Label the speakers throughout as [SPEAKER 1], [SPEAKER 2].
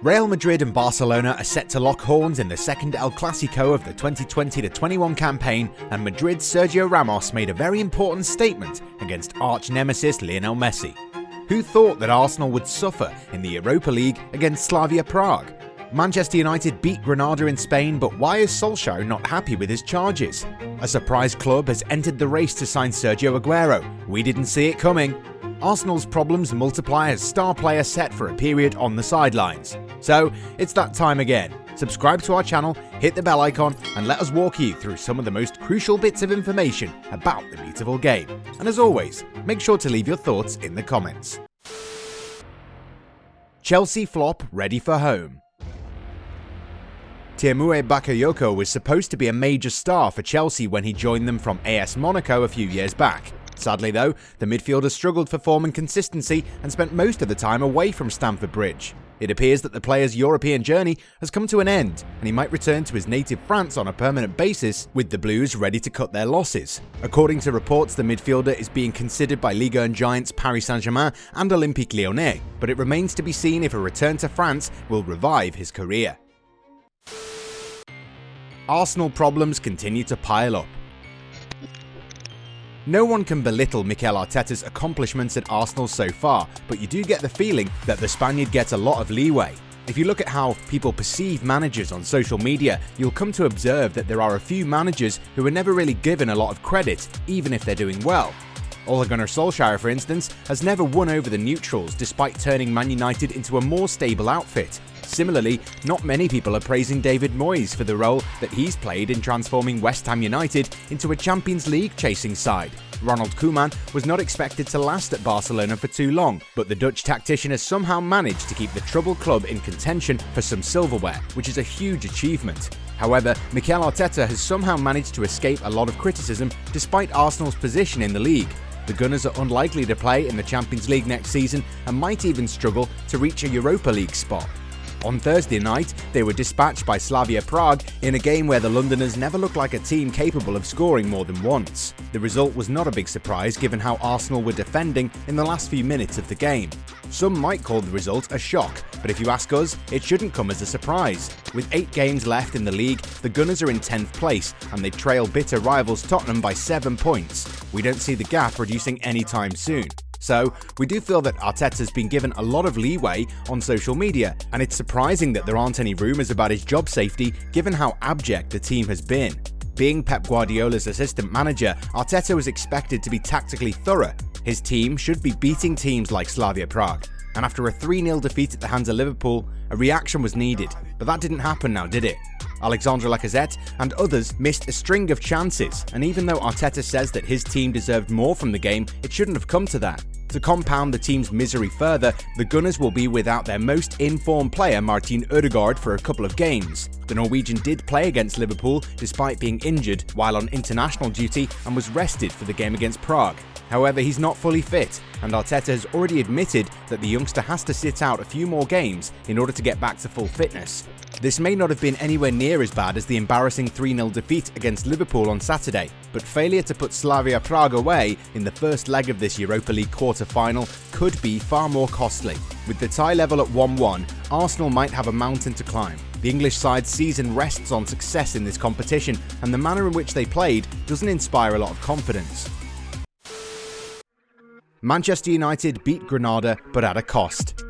[SPEAKER 1] Real Madrid and Barcelona are set to lock horns in the second El Clasico of the 2020-21 campaign, and Madrid's Sergio Ramos made a very important statement against arch-nemesis Lionel Messi. Who thought that Arsenal would suffer in the Europa League against Slavia Prague? Manchester United beat Granada in Spain, but why is Solskjaer not happy with his charges? A surprise club has entered the race to sign Sergio Aguero. We didn't see it coming. Arsenal's problems multiply as star player set for a period on the sidelines. So, it's that time again. Subscribe to our channel, hit the bell icon, and let us walk you through some of the most crucial bits of information about the beautiful game. And as always, make sure to leave your thoughts in the comments. Chelsea flop ready for home. Tiémoué Bakayoko was supposed to be a major star for Chelsea when he joined them from AS Monaco a few years back. Sadly though, the midfielder struggled for form and consistency and spent most of the time away from Stamford Bridge. It appears that the player's European journey has come to an end, and he might return to his native France on a permanent basis, with the Blues ready to cut their losses. According to reports, the midfielder is being considered by Ligue 1 giants Paris Saint-Germain and Olympique Lyonnais, but it remains to be seen if a return to France will revive his career. Arsenal problems continue to pile up. No one can belittle Mikel Arteta's accomplishments at Arsenal so far, but you do get the feeling that the Spaniard gets a lot of leeway. If you look at how people perceive managers on social media, you'll come to observe that there are a few managers who are never really given a lot of credit, even if they're doing well. Ole Gunnar Solskjaer, for instance, has never won over the neutrals despite turning Man United into a more stable outfit. Similarly, not many people are praising David Moyes for the role that he's played in transforming West Ham United into a Champions League chasing side. Ronald Koeman was not expected to last at Barcelona for too long, but the Dutch tactician has somehow managed to keep the troubled club in contention for some silverware, which is a huge achievement. However, Mikel Arteta has somehow managed to escape a lot of criticism despite Arsenal's position in the league. The Gunners are unlikely to play in the Champions League next season and might even struggle to reach a Europa League spot. On Thursday night, they were dispatched by Slavia Prague in a game where the Londoners never looked like a team capable of scoring more than once. The result was not a big surprise given how Arsenal were defending in the last few minutes of the game. Some might call the result a shock, but if you ask us, it shouldn't come as a surprise. With 8 games left in the league, the Gunners are in 10th place and they trail bitter rivals Tottenham by 7 points. We don't see the gap reducing anytime soon. So, we do feel that Arteta's been given a lot of leeway on social media, and it's surprising that there aren't any rumours about his job safety given how abject the team has been. Being Pep Guardiola's assistant manager, Arteta was expected to be tactically thorough. His team should be beating teams like Slavia Prague, and after a 3-0 defeat at the hands of Liverpool, a reaction was needed, but that didn't happen now, did it? Alexandre Lacazette and others missed a string of chances, and even though Arteta says that his team deserved more from the game, it shouldn't have come to that. To compound the team's misery further, the Gunners will be without their most in-form player Martin Ødegaard for a couple of games. The Norwegian did play against Liverpool despite being injured while on international duty and was rested for the game against Prague. However, he's not fully fit, and Arteta has already admitted that the youngster has to sit out a few more games in order to get back to full fitness. This may not have been anywhere near as bad as the embarrassing 3-0 defeat against Liverpool on Saturday, but failure to put Slavia Prague away in the first leg of this Europa League quarter-final could be far more costly. With the tie level at 1-1, Arsenal might have a mountain to climb. The English side's season rests on success in this competition, and the manner in which they played doesn't inspire a lot of confidence. Manchester United beat Granada, but at a cost.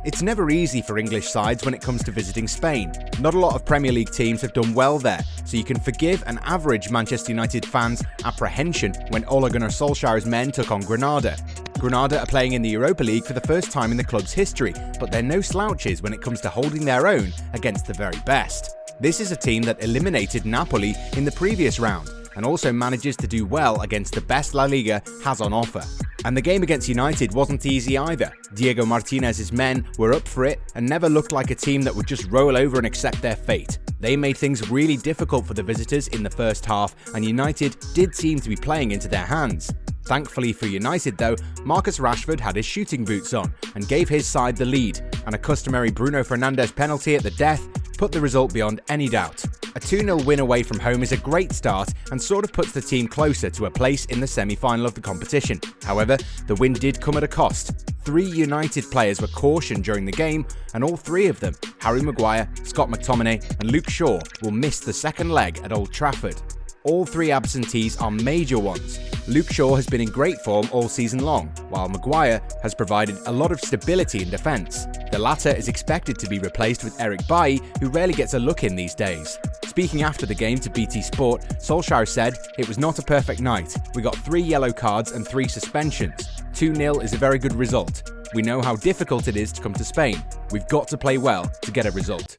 [SPEAKER 1] It's never easy for English sides when it comes to visiting Spain. Not a lot of Premier League teams have done well there, so you can forgive an average Manchester United fan's apprehension when Ole Gunnar Solskjaer's men took on Granada. Granada are playing in the Europa League for the first time in the club's history, but they're no slouches when it comes to holding their own against the very best. This is a team that eliminated Napoli in the previous round, and also manages to do well against the best La Liga has on offer. And the game against United wasn't easy either. Diego Martinez's men were up for it and never looked like a team that would just roll over and accept their fate. They made things really difficult for the visitors in the first half, and United did seem to be playing into their hands. Thankfully for United though, Marcus Rashford had his shooting boots on and gave his side the lead, and a customary Bruno Fernandes penalty at the death put the result beyond any doubt. A 2-0 win away from home is a great start and sort of puts the team closer to a place in the semi-final of the competition. However, the win did come at a cost. 3 United players were cautioned during the game, and all 3 of them, Harry Maguire, Scott McTominay and Luke Shaw, will miss the second leg at Old Trafford. All 3 absentees are major ones. Luke Shaw has been in great form all season long, while Maguire has provided a lot of stability in defence. The latter is expected to be replaced with Eric Bailly, who rarely gets a look in these days. Speaking after the game to BT Sport, Solskjaer said, "It was not a perfect night. We got 3 yellow cards and 3 suspensions. 2-0 is a very good result. We know how difficult it is to come to Spain. We've got to play well to get a result."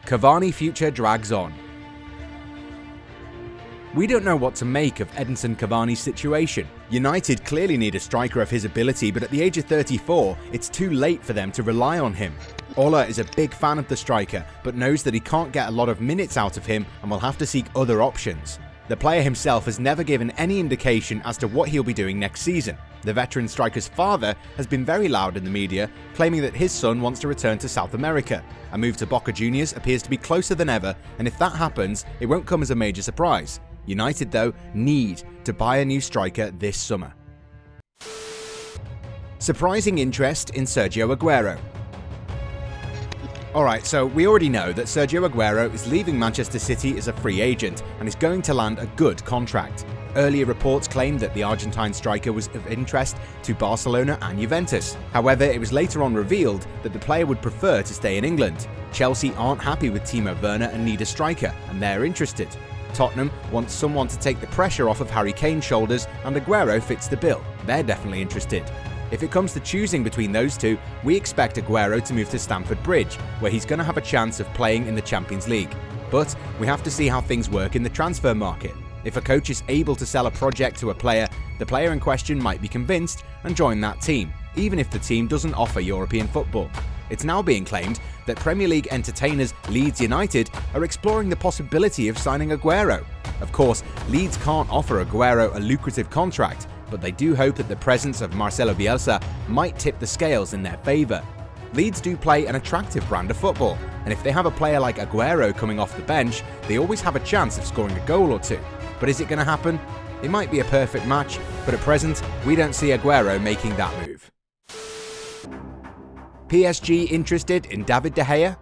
[SPEAKER 1] Cavani future drags on. We don't know what to make of Edinson Cavani's situation. United clearly need a striker of his ability, but at the age of 34, it's too late for them to rely on him. Ola is a big fan of the striker, but knows that he can't get a lot of minutes out of him and will have to seek other options. The player himself has never given any indication as to what he'll be doing next season. The veteran striker's father has been very loud in the media, claiming that his son wants to return to South America. A move to Boca Juniors appears to be closer than ever, and if that happens, it won't come as a major surprise. United, though, need to buy a new striker this summer. Surprising interest in Sergio Aguero. Alright, so we already know that Sergio Aguero is leaving Manchester City as a free agent and is going to land a good contract. Earlier reports claimed that the Argentine striker was of interest to Barcelona and Juventus. However, it was later on revealed that the player would prefer to stay in England. Chelsea aren't happy with Timo Werner and need a striker, and they're interested. Tottenham wants someone to take the pressure off of Harry Kane's shoulders, and Aguero fits the bill. They're definitely interested. If it comes to choosing between those two, we expect Aguero to move to Stamford Bridge, where he's going to have a chance of playing in the Champions League. But we have to see how things work in the transfer market. If a coach is able to sell a project to a player, the player in question might be convinced and join that team, even if the team doesn't offer European football. It's now being claimed that Premier League entertainers Leeds United are exploring the possibility of signing Aguero. Of course, Leeds can't offer Aguero a lucrative contract, but they do hope that the presence of Marcelo Bielsa might tip the scales in their favour. Leeds do play an attractive brand of football, and if they have a player like Aguero coming off the bench, they always have a chance of scoring a goal or two. But is it going to happen? It might be a perfect match, but at present, we don't see Aguero making that move. PSG interested in David De Gea?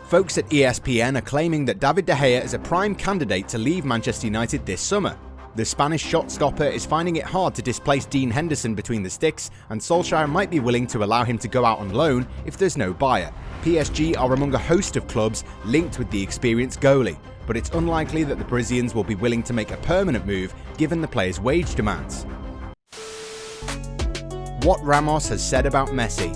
[SPEAKER 1] Folks at ESPN are claiming that David De Gea is a prime candidate to leave Manchester United this summer. The Spanish shot stopper is finding it hard to displace Dean Henderson between the sticks, and Solskjaer might be willing to allow him to go out on loan if there's no buyer. PSG are among a host of clubs linked with the experienced goalie, but it's unlikely that the Parisians will be willing to make a permanent move given the player's wage demands. What Ramos has said about Messi.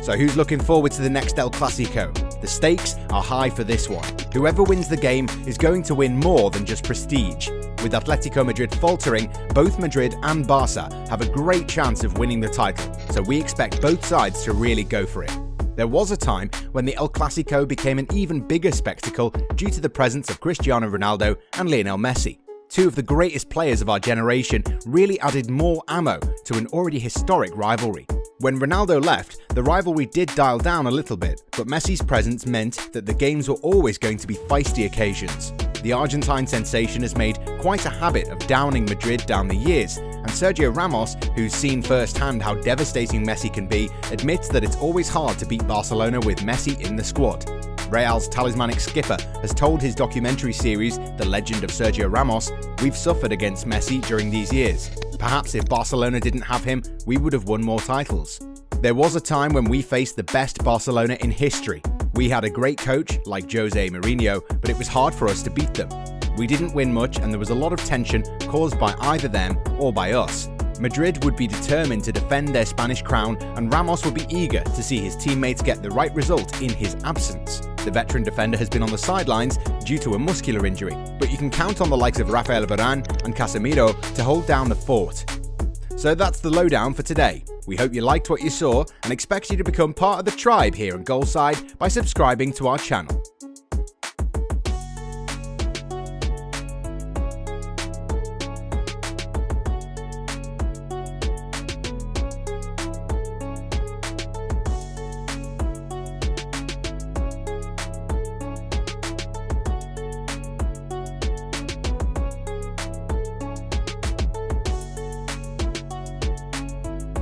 [SPEAKER 1] So who's looking forward to the next El Clasico? The stakes are high for this one. Whoever wins the game is going to win more than just prestige. With Atletico Madrid faltering, both Madrid and Barca have a great chance of winning the title, so we expect both sides to really go for it. There was a time when the El Clasico became an even bigger spectacle due to the presence of Cristiano Ronaldo and Lionel Messi. Two of the greatest players of our generation really added more ammo to an already historic rivalry. When Ronaldo left, the rivalry did dial down a little bit, but Messi's presence meant that the games were always going to be feisty occasions. The Argentine sensation has made quite a habit of downing Madrid down the years, and Sergio Ramos, who's seen firsthand how devastating Messi can be, admits that it's always hard to beat Barcelona with Messi in the squad. Real's talismanic skipper has told his documentary series, The Legend of Sergio Ramos, "We've suffered against Messi during these years. Perhaps if Barcelona didn't have him, we would have won more titles. There was a time when we faced the best Barcelona in history. We had a great coach, like Jose Mourinho, but it was hard for us to beat them. We didn't win much and there was a lot of tension caused by either them or by us. Madrid would be determined to defend their Spanish crown, and Ramos would be eager to see his teammates get the right result in his absence. The veteran defender has been on the sidelines due to a muscular injury, but you can count on the likes of Rafael Varane and Casemiro to hold down the fort." So that's the lowdown for today. We hope you liked what you saw and expect you to become part of the tribe here on Goalside by subscribing to our channel.